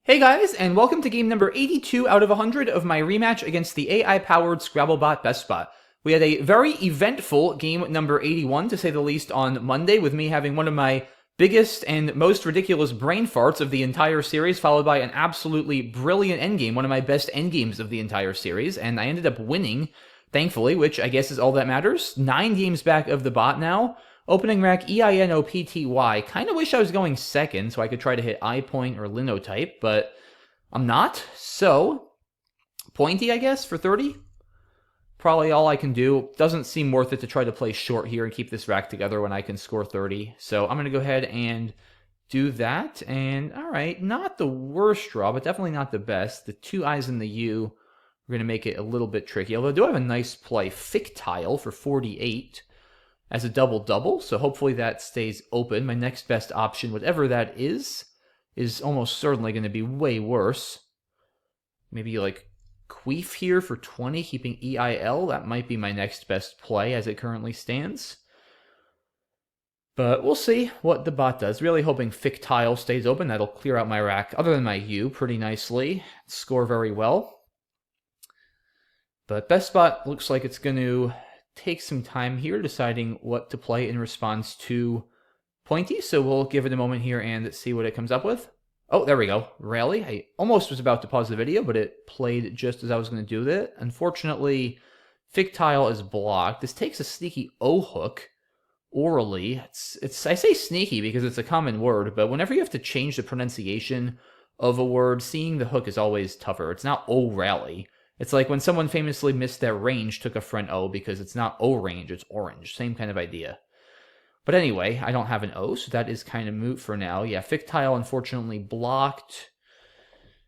Hey guys, and welcome to game number 82 out of 100 of my rematch against the AI-powered Scrabble Bot BestBot. We had a very eventful game number 81, to say the least, on Monday, with me having one of my biggest and most ridiculous brain farts of the entire series, followed by an absolutely brilliant endgame, one of my best endgames of the entire series, and I ended up winning, thankfully, which I guess is all that matters. 9 games back of the bot now. Opening rack EINOPTY. Kind of wish I was going second so I could try to hit I point or linotype, but I'm not. So, pointy, I guess, for 30. Probably all I can do. Doesn't seem worth it to try to play short here and keep this rack together when I can score 30. So I'm going to go ahead and do that. And, all right, not the worst draw, but definitely not the best. The 2 I's and the U are going to make it a little bit tricky. Although I do have a nice play, Fictile, for 48. As a double-double, so hopefully that stays open. My next best option, whatever that is almost certainly going to be way worse. Maybe like Queef here for 20, keeping EIL. That might be my next best play as it currently stands. But we'll see what the bot does. Really hoping Fictile stays open. That'll clear out my rack, other than my U, pretty nicely. Score very well. But BestBot looks like it's going to take some time here deciding what to play in response to Pointy, so we'll give it a moment here and see what it comes up with. Oh, there we go. Rally. I almost was about to pause the video, but it played just as I was going to do that. Unfortunately, Fictile is blocked. This takes a sneaky O-hook orally. It's I say sneaky because it's a common word, but whenever you have to change the pronunciation of a word, seeing the hook is always tougher. It's not O-rally. It's like when someone famously missed their range, took a front O, because it's not O-range, it's orange. Same kind of idea. But anyway, I don't have an O, so that is kind of moot for now. Yeah, Fictile unfortunately blocked.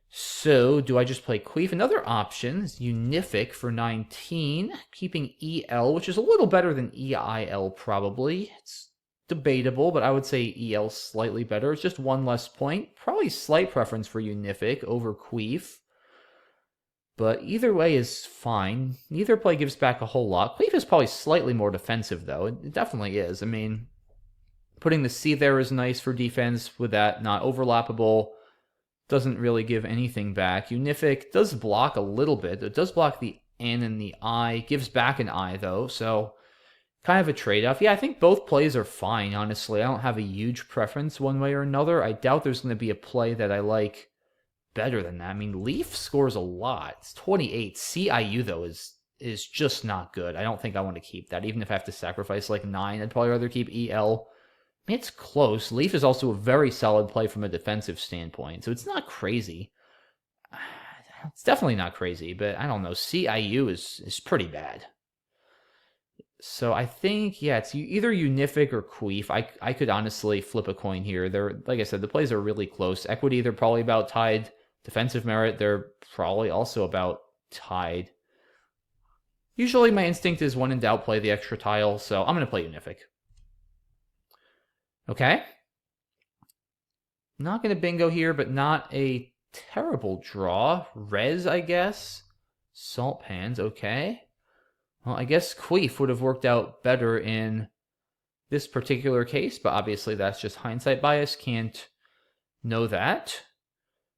So, do I just play Queef? Another option is Unific for 19, keeping EL, which is a little better than EIL probably. It's debatable, but I would say EL slightly better. It's just one less point. Probably slight preference for Unific over Queef. But either way is fine. Neither play gives back a whole lot. Queef is probably slightly more defensive, though. It definitely is. I mean, putting the C there is nice for defense with that not overlappable. Doesn't really give anything back. Unific does block a little bit. It does block the N and the I. Gives back an I, though, so kind of a trade-off. Yeah, I think both plays are fine, honestly. I don't have a huge preference one way or another. I doubt there's going to be a play that I like better than that. I mean, Leaf scores a lot. It's 28. CIU, though, is just not good. I don't think I want to keep that. Even if I have to sacrifice like 9, I'd probably rather keep EL. I mean, it's close. Leaf is also a very solid play from a defensive standpoint, so it's not crazy. It's definitely not crazy, but I don't know. CIU is pretty bad. So I think, yeah, it's either Unific or Queef. I could honestly flip a coin here. They're, like I said, the plays are really close. Equity, they're probably about tied. Defensive merit, they're probably also about tied. Usually my instinct is when in doubt, play the extra tile, so I'm going to play Unific. Okay. Not going to bingo here, but not a terrible draw. Rez, I guess. Salt pans, okay. Well, I guess Queef would have worked out better in this particular case, but obviously that's just hindsight bias. Can't know that.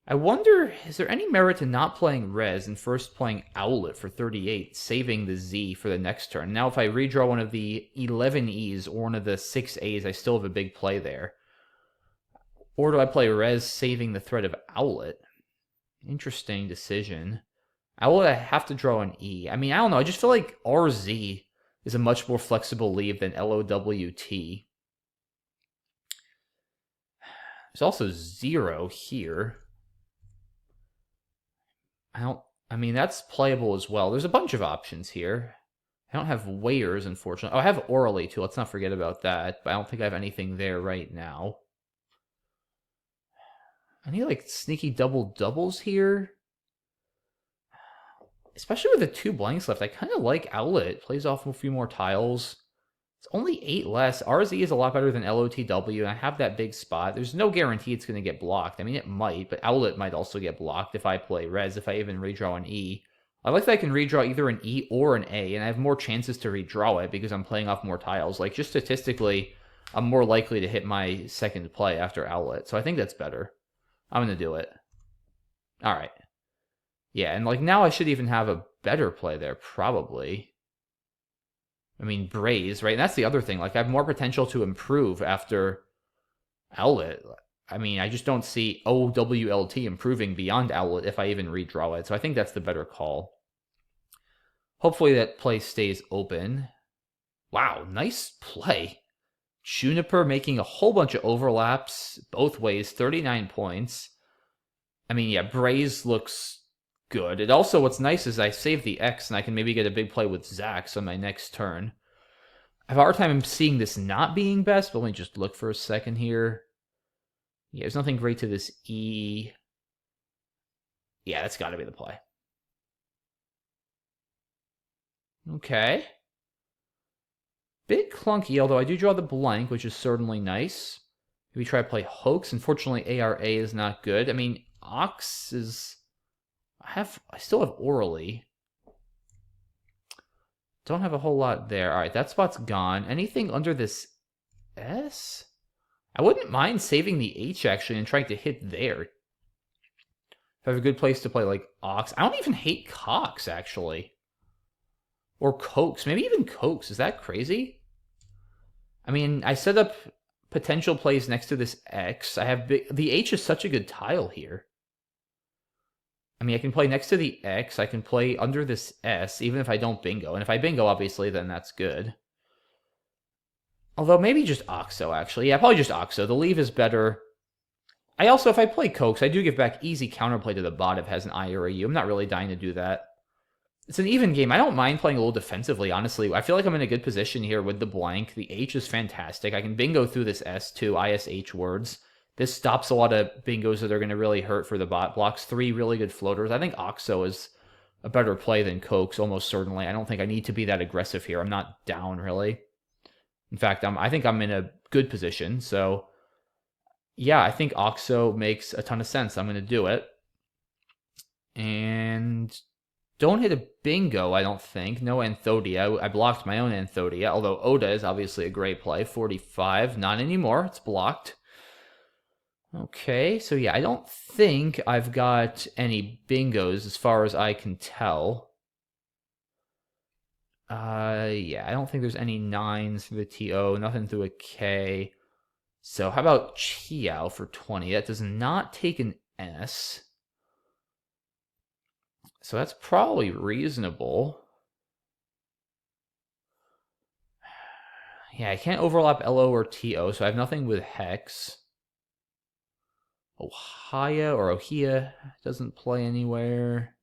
I wonder, is there any merit to not playing Rez and first playing Owlet for 38, saving the Z for the next turn? Now, if I redraw one of the 11 Es or one of the 6 As, I still have a big play there. Or do I play Rez, saving the threat of Owlet? Interesting decision. Owlet, I have to draw an E. I mean, I don't know. I just feel like RZ is a much more flexible leave than LOWT. There's also 0 here. I mean, that's playable as well. There's a bunch of options here. I don't have Wayers, unfortunately. Oh, I have Orally, too. Let's not forget about that. But I don't think I have anything there right now. I need, like, sneaky double-doubles here. Especially with the 2 blanks left. I kind of like Owlet. It plays off a few more tiles. It's only 8 less. RZ is a lot better than LOTW, and I have that big spot. There's no guarantee it's going to get blocked. I mean, it might, but Owlet might also get blocked if I play Rez, if I even redraw an E. I like that I can redraw either an E or an A, and I have more chances to redraw it because I'm playing off more tiles. Like, just statistically, I'm more likely to hit my second play after Owlet, so I think that's better. I'm going to do it. All right. Yeah, and like now I should even have a better play there, probably. I mean, Braze, right? And that's the other thing. Like, I have more potential to improve after Owlet. I mean, I just don't see OWLT improving beyond Owlet if I even redraw it. So I think that's the better call. Hopefully that play stays open. Wow, nice play. Juniper making a whole bunch of overlaps both ways, 39 points. I mean, yeah, Braze looks good. It also, what's nice is I save the X and I can maybe get a big play with Zax on my next turn. I have a hard time seeing this not being best, but let me just look for a second here. Yeah, there's nothing great to this E. Yeah, that's got to be the play. Okay. Bit clunky, although I do draw the blank, which is certainly nice. Maybe try to play Hoax. Unfortunately, ARA is not good. I mean, Ox is... I still have Orally. Don't have a whole lot there. All right, that spot's gone. Anything under this S? I wouldn't mind saving the H, actually, and trying to hit there. If I have a good place to play, like, Ox. I don't even hate Cox, actually. Or Coax. Maybe even Coax. Is that crazy? I mean, I set up potential plays next to this X. I have the H is such a good tile here. I mean, I can play next to the X. I can play under this S, even if I don't bingo. And if I bingo, obviously, then that's good. Although, maybe just Oxo, actually. Yeah, probably just Oxo. The leave is better. I also, if I play Coax, I do give back easy counterplay to the bot if it has an I or a U. I'm not really dying to do that. It's an even game. I don't mind playing a little defensively, honestly. I feel like I'm in a good position here with the blank. The H is fantastic. I can bingo through this S too, ISH words. This stops a lot of bingos that are going to really hurt for the bot. Blocks 3 really good floaters. I think Oxo is a better play than Coax, almost certainly. I don't think I need to be that aggressive here. I'm not down, really. In fact, I think I'm in a good position. So, yeah, I think Oxo makes a ton of sense. I'm going to do it. And don't hit a bingo, I don't think. No Anthodia. I blocked my own Anthodia, although Oda is obviously a great play. 45. Not anymore. It's blocked. Okay, so yeah, I don't think I've got any bingos as far as I can tell. Yeah, I don't think there's any 9s through the TO, nothing through a K. So how about Chiao for 20? That does not take an S. So that's probably reasonable. Yeah, I can't overlap LO or TO, so I have nothing with Hex. Ohia doesn't play anywhere.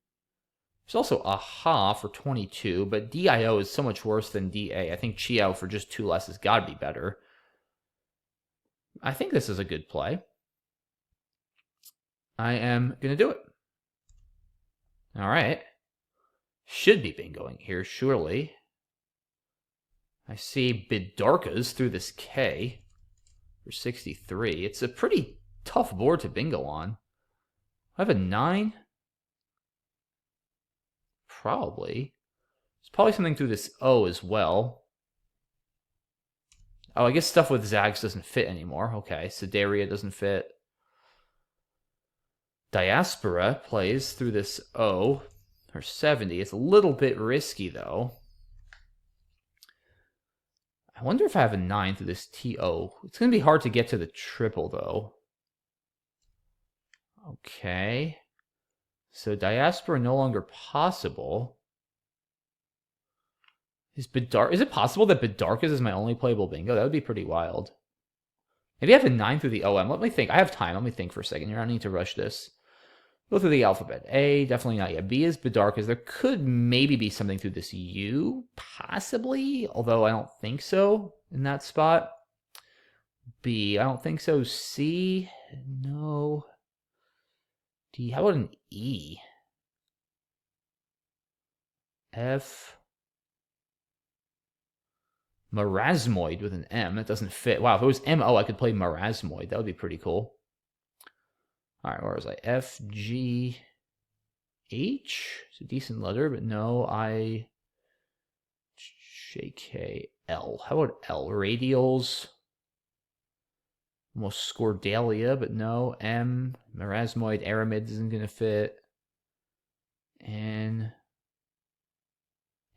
There's also Aha for 22, but DIO is so much worse than DA. I think Chiao for just 2 less has got to be better. I think this is a good play. I am going to do it. All right. Should be bingoing here, surely. I see Bidarkas through this K for 63. It's a pretty tough board to bingo on. I have a 9? Probably. There's probably something through this O as well. Oh, I guess stuff with Zags doesn't fit anymore. Okay, Sedaria doesn't fit. Diaspora plays through this O for 70. It's a little bit risky, though. I wonder if I have a 9 through this TO. It's going to be hard to get to the triple, though. Okay. So Diaspora no longer possible. Is it possible that Bidarkas is my only playable bingo? That would be pretty wild. Maybe I have a 9 through the OM. Let me think. I have time. Let me think for a second here. I don't need to rush this. Go through the alphabet. A, definitely not yet. B is Bidarkas. There could maybe be something through this U, possibly, although I don't think so in that spot. B, I don't think so. C, no. D, how about an E? F, Marasmoid with an M. That doesn't fit. Wow, if it was MO, I could play Marasmoid. That would be pretty cool. All right, where was I? F, G, H? It's a decent letter, but no. I, J, K, L. How about L? Radials. Almost Scordalia, but no. M, Marasmoid, Aramid isn't going to fit. And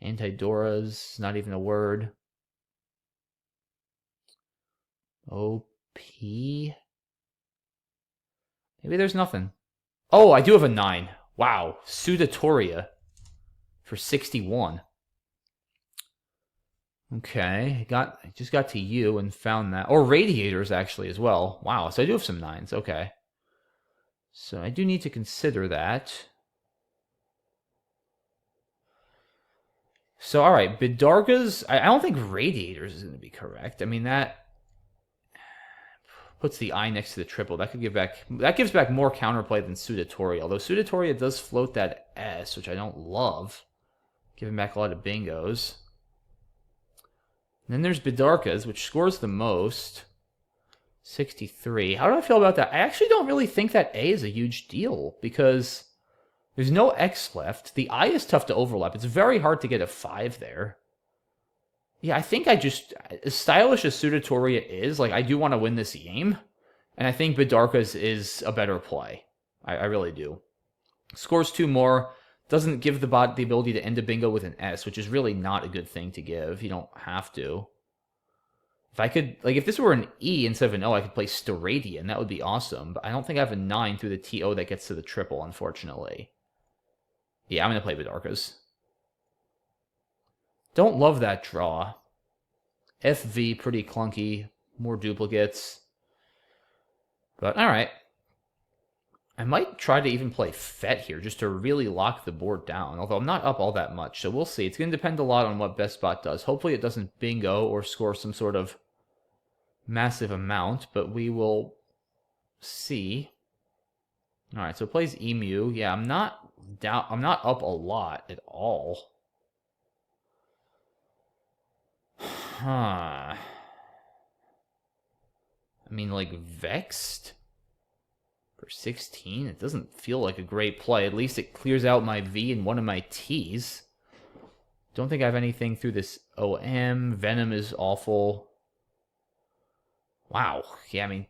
Antidora's not even a word. OP? Maybe there's nothing. Oh, I do have a 9. Wow. Sudatoria for 61. Okay, I just got to you and found that. Or Radiators, actually, as well. Wow, so I do have some 9s. Okay. So I do need to consider that. So, all right, Bidargas, I don't think Radiators is going to be correct. I mean, that puts the I next to the triple. That gives back more counterplay than Sudatoria. Although Sudatoria does float that S, which I don't love, giving back a lot of bingos. And then there's Bidarkas, which scores the most. 63. How do I feel about that? I actually don't really think that A is a huge deal because there's no X left. The I is tough to overlap. It's very hard to get a 5 there. Yeah, I think as stylish as Sudatoria is, like, I do want to win this game. And I think Bidarkas is a better play. I really do. Scores 2 more. Doesn't give the bot the ability to end a bingo with an S, which is really not a good thing to give. You don't have to. If I could, like, if this were an E instead of an O, I could play Steradian. That would be awesome. But I don't think I have a 9 through the TO that gets to the triple, unfortunately. Yeah, I'm going to play Bidarkas. Don't love that draw. FV, pretty clunky. More duplicates. But, alright. I might try to even play Fet here, just to really lock the board down. Although I'm not up all that much, so we'll see. It's going to depend a lot on what BestBot does. Hopefully it doesn't bingo or score some sort of massive amount, but we will see. Alright, so it plays Emu. Yeah, I'm not up a lot at all. Huh. I mean, like, Vexed for 16? It doesn't feel like a great play. At least it clears out my V and one of my T's. Don't think I have anything through this OM. Venom is awful. Wow. Yeah, I mean,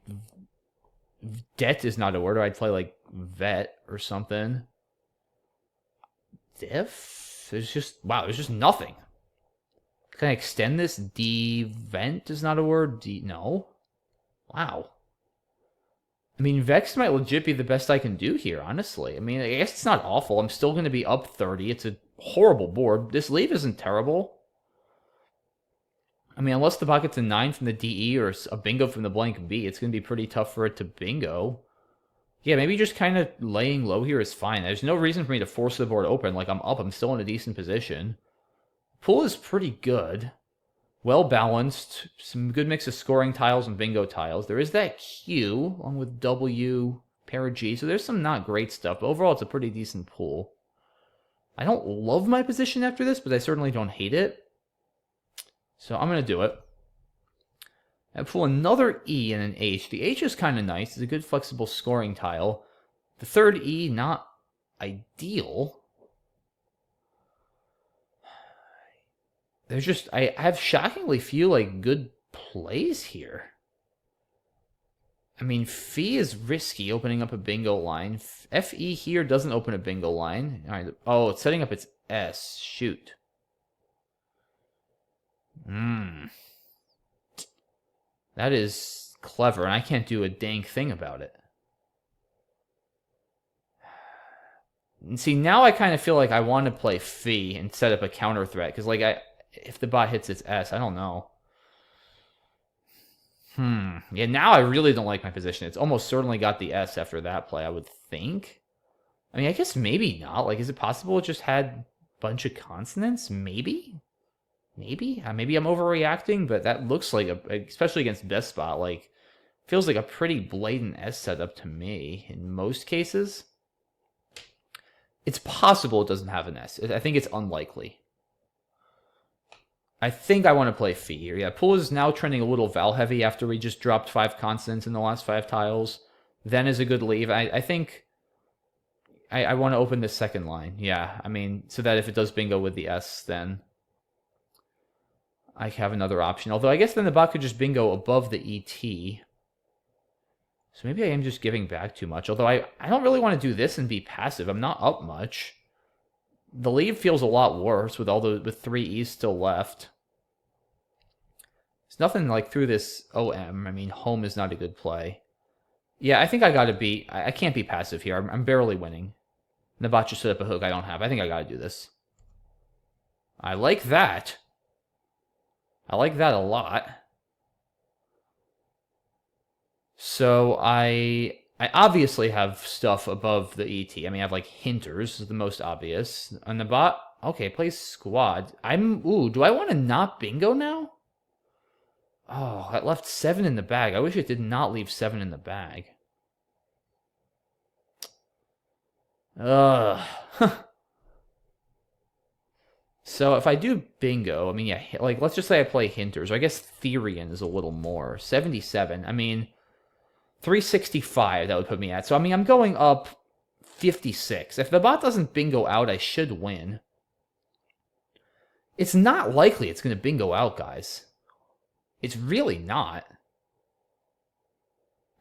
Det is not a word. I'd play, like, Vet or something. Diff? There's just nothing. Can I extend this? D-Vent is not a word. No. Wow. I mean, Vex might legit be the best I can do here, honestly. I mean, I guess it's not awful. I'm still going to be up 30. It's a horrible board. This leave isn't terrible. I mean, unless the bot gets a 9 from the DE or a bingo from the blank B, it's going to be pretty tough for it to bingo. Yeah, maybe just kind of laying low here is fine. There's no reason for me to force the board open. Like, I'm up. I'm still in a decent position. Pool is pretty good. Well balanced. Some good mix of scoring tiles and bingo tiles. There is that Q, along with W, pair of G. So there's some not great stuff. But overall, it's a pretty decent pool. I don't love my position after this, but I certainly don't hate it. So I'm going to do it. I pull another E and an H. The H is kind of nice. It's a good flexible scoring tile. The third E, not ideal. There's just, I have shockingly few, like, good plays here. I mean, Fee is risky, opening up a bingo line. FE here doesn't open a bingo line. All right. Oh, it's setting up its S. Shoot. That is clever, and I can't do a dang thing about it. And see, now I kind of feel like I want to play Fee and set up a counter threat, because, like, if the bot hits its S, I don't know. Yeah, now I really don't like my position. It's almost certainly got the S after that play, I would think. I mean, I guess maybe not. Like, is it possible it just had a bunch of consonants? Maybe? Maybe? Maybe I'm overreacting, but that looks like, especially against BestBot, like, feels like a pretty blatant S setup to me in most cases. It's possible it doesn't have an S. I think it's unlikely. I think I want to play Fee here. Yeah, pool is now trending a little Val heavy after we just dropped 5 consonants in the last 5 tiles. Then is a good leave. I think I want to open the second line. Yeah, I mean, so that if it does bingo with the S, then I have another option. Although I guess then the bot could just bingo above the ET. So maybe I am just giving back too much. Although I don't really want to do this and be passive. I'm not up much. The lead feels a lot worse with with 3 E's still left. There's nothing like through this OM. I mean, home is not a good play. Yeah, I think I gotta be... I can't be passive here. I'm barely winning. Nabat just set up a hook I don't have. I think I gotta do this. I like that. I like that a lot. So I obviously have stuff above the ET. I mean, I have like hinters, is the most obvious. On the bot, okay, play squad. Ooh, do I want to not bingo now? Oh, I left 7 in the bag. I wish it did not leave 7 in the bag. Ugh. So if I do bingo, I mean, yeah, like, let's just say I play hinters. Or I guess Therian is a little more. 77. I mean, 365 that would put me at. So, I mean, I'm going up 56. If the bot doesn't bingo out, I should win. It's not likely it's going to bingo out, guys. It's really not.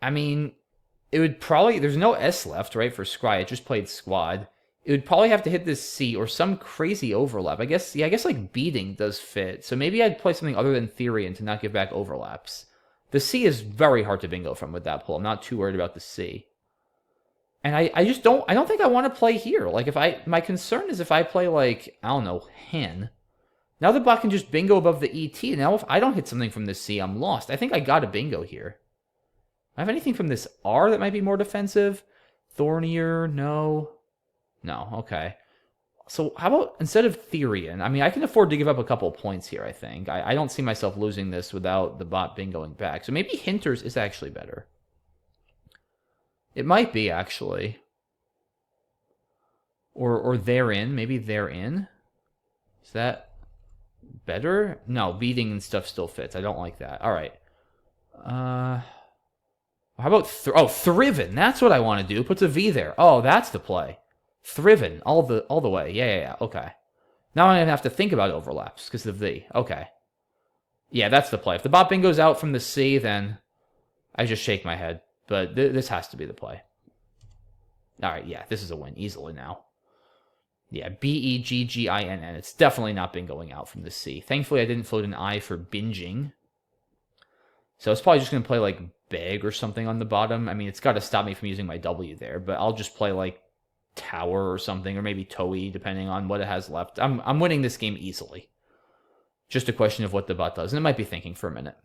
I mean, it would probably... There's no S left, right, for Scry. It just played squad. It would probably have to hit this C or some crazy overlap. I guess, yeah, I guess like beating does fit. So maybe I'd play something other than Therian to not give back overlaps. The C is very hard to bingo from with that pull. I'm not too worried about the C. And I just don't... I don't think I want to play here. Like, if I... My concern is if I play, like, I don't know, hen. Now the bot can just bingo above the ET. Now if I don't hit something from this C, I'm lost. I think I got a bingo here. I have anything from this R that might be more defensive? Thornier? No. No, okay. So how about instead of Therian? I mean, I can afford to give up a couple points here, I think. I don't see myself losing this without the bot bingoing back. So maybe hinters is actually better. It might be, actually. Or therein. Maybe therein. Is that better? No, beating and stuff still fits. I don't like that. All right. How about... Thriven. That's what I want to do. Puts a V there. Oh, that's the play. Thriven. All the way. Yeah. Okay. Now I'm going to have to think about overlaps because of the V. Okay. Yeah, that's the play. If the bot bingo's out from the C, then I just shake my head. But this has to be the play. All right, yeah, this is a win easily now. Yeah, Begginn. It's definitely not bingoing out from the C. Thankfully, I didn't float an I for binging. So it's probably just going to play, like, beg or something on the bottom. I mean, it's got to stop me from using my W there, but I'll just play, like, tower or something, or maybe Toei, depending on what it has left. I'm winning this game easily. Just a question of what the bot does, and it might be thinking for a minute.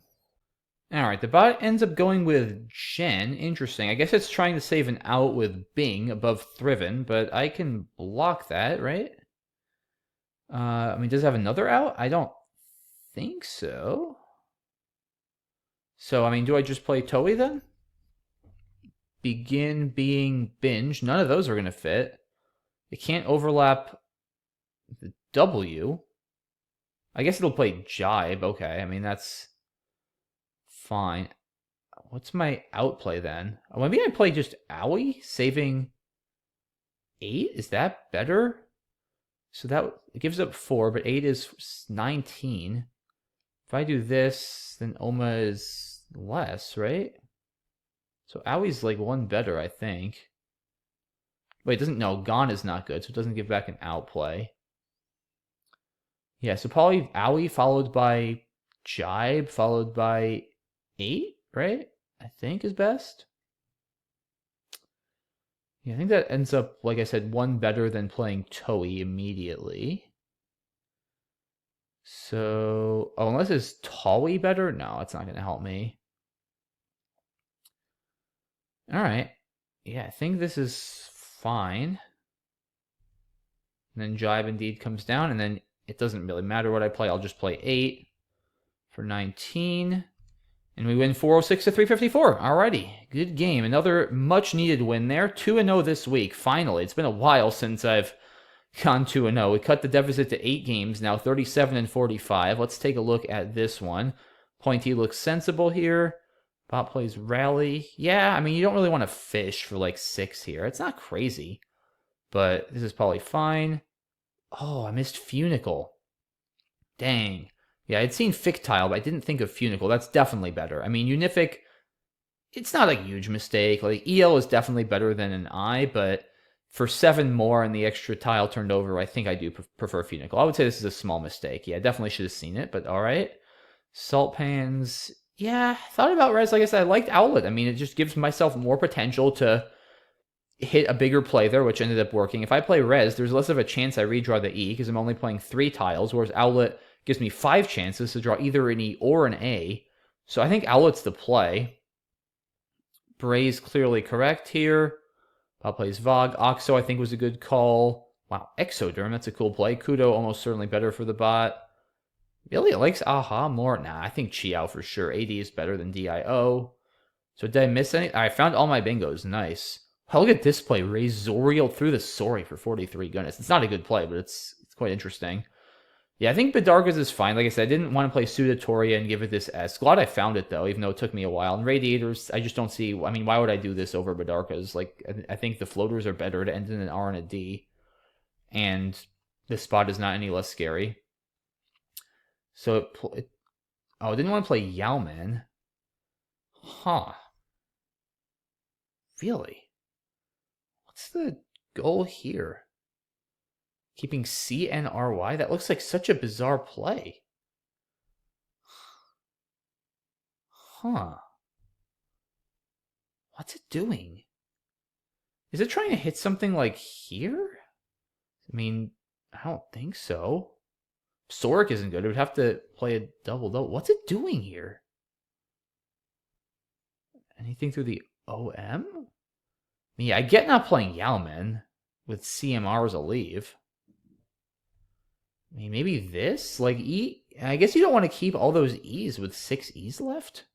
All right, the bot ends up going with Jen. Interesting. I guess it's trying to save an out with Bing above Thriven, but I can block that, right? I mean, does it have another out? I don't think so. So, I mean, do I just play Toei then? Begin, being, binge. None of those are going to fit. It can't overlap the W. I guess it'll play jibe. Okay, I mean, that's fine. What's my outplay then? Maybe I play just owie, saving 8? Is that better? So that it gives up 4, but 8 is 19. If I do this, then Oma is less, right? So Owie's like 1 better, I think. Wait, it doesn't... No, Gone is not good, so it doesn't give back an outplay. Yeah, so probably Owie followed by Jibe, followed by 8, right? I think is best. Yeah, I think that ends up, like I said, 1 better than playing Toei immediately. So, oh, unless it's Toei better? No, it's not going to help me. All right. Yeah, I think this is fine. And then Jibe indeed comes down, and then it doesn't really matter what I play. I'll just play 8 for 19. And we win 406 to 354. Alrighty, good game. Another much-needed win there. 2-0 this week, finally. It's been a while since I've gone 2-0. We cut the deficit to 8 games now, 37 and 45. Let's take a look at this one. Pointy looks sensible here. Bot plays rally. Yeah, I mean, you don't really want to fish for like 6 here. It's not crazy, but this is probably fine. Oh, I missed Funicle. Dang. Yeah, I'd seen Fictile, but I didn't think of Funicle. That's definitely better. I mean, Unific it's not a huge mistake. Like, EL is definitely better than an I, but for 7 more and the extra tile turned over, I think I do prefer Funicle. I would say this is a small mistake. Yeah, definitely should have seen it, but all right. Salt pans. Yeah, thought about res. Like I said, I liked Owlet. I mean, it just gives myself more potential to hit a bigger play there, which ended up working. If I play res, there's less of a chance I redraw the E because I'm only playing 3 tiles, whereas Owlet gives me 5 chances to draw either an E or an A. So I think Owlet's the play. Bray's clearly correct here. Bob plays Vogue. Oxo, I think, was a good call. Wow, Exoderm, that's a cool play. Kudo, almost certainly better for the bot. Really, it likes Aha more? Nah, I think Chiao for sure. AD is better than DIO. So did I miss any? I found all my bingos. Nice. Oh, look at this play. Razorial through the Sori for 43. Goodness, it's not a good play, but it's quite interesting. Yeah, I think Bidarkas is fine. Like I said, I didn't want to play Sudatoria and give it this S. Glad I found it, though, even though it took me a while. And Radiators, I just don't see... I mean, why would I do this over Bidarkas? Like, I think the floaters are better to end in an R and a D. And this spot is not any less scary. So, oh, I didn't want to play Yowman. Huh. Really? What's the goal here? Keeping CNRY? That looks like such a bizarre play. Huh. What's it doing? Is it trying to hit something like here? I mean, I don't think so. Soric isn't good. It would have to play a double-double. What's it doing here? Anything through the OM? Yeah, I get not playing Yowman with CMR as a leave. I mean, maybe this? Like, E... I guess you don't want to keep all those E's with 6 E's left?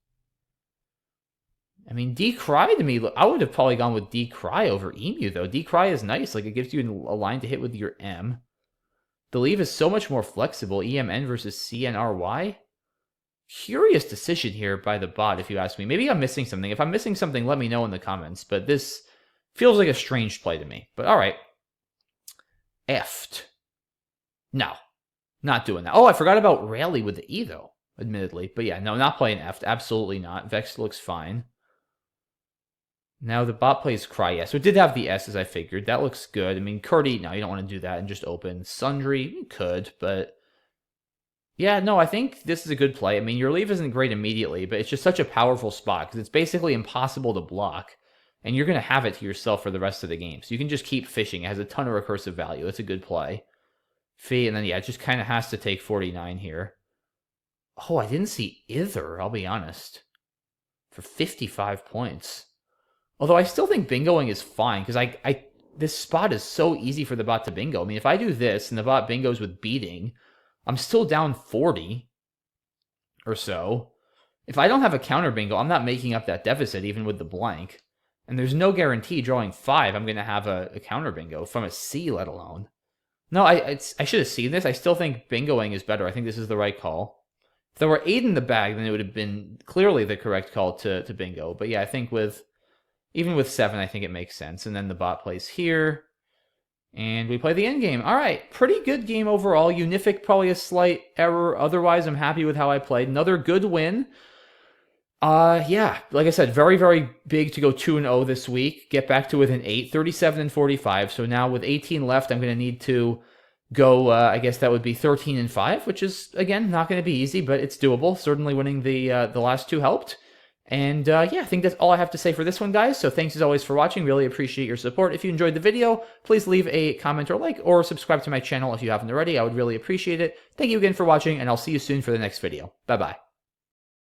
I mean, Decry to me, I would have probably gone with Decry over Emu, though. Decry is nice. Like, it gives you a line to hit with your M. The leave is so much more flexible. EMN versus CNRY? Curious decision here by the bot, if you ask me. Maybe I'm missing something. If I'm missing something, let me know in the comments. But this feels like a strange play to me. But all right. Effed. No. Not doing that. Oh, I forgot about Rally with the E, though, admittedly. But yeah, no, not playing Effed. Absolutely not. Vex looks fine. Now the bot plays Cry, yeah. So it did have the S, as I figured. That looks good. I mean, Curdy, no, you don't want to do that and just open. Sundry, you could, but... yeah, no, I think this is a good play. I mean, your leave isn't great immediately, but it's just such a powerful spot because it's basically impossible to block, and you're going to have it to yourself for the rest of the game. So you can just keep fishing. It has a ton of recursive value. It's a good play. Fee, and then, yeah, it just kind of has to take 49 here. Oh, I didn't see either, I'll be honest. For 55 points. Although I still think bingoing is fine, because this spot is so easy for the bot to bingo. I mean, if I do this, and the bot bingos with beating... I'm still down 40 or so. If I don't have a counter bingo, I'm not making up that deficit even with the blank. And there's no guarantee drawing 5 I'm going to have a counter bingo from a C, let alone. No, I should have seen this. I still think bingoing is better. I think this is the right call. If there were 8 in the bag, then it would have been clearly the correct call to bingo. But yeah, I think even with 7, I think it makes sense. And then the bot plays here. And we play the endgame. All right, pretty good game overall. Unific, probably a slight error. Otherwise, I'm happy with how I played. Another good win. Yeah, like I said, very, very big to go 2-0 this week. Get back to within 8, 37 and 45. So now with 18 left, I'm going to need to go, I guess that would be 13 and 5, which is, again, not going to be easy, but it's doable. Certainly winning the last 2 helped. And yeah, I think that's all I have to say for this one, guys. So thanks as always for watching. Really appreciate your support. If you enjoyed the video, please leave a comment or like, or subscribe to my channel if you haven't already. I would really appreciate it. Thank you again for watching, and I'll see you soon for the next video. Bye-bye.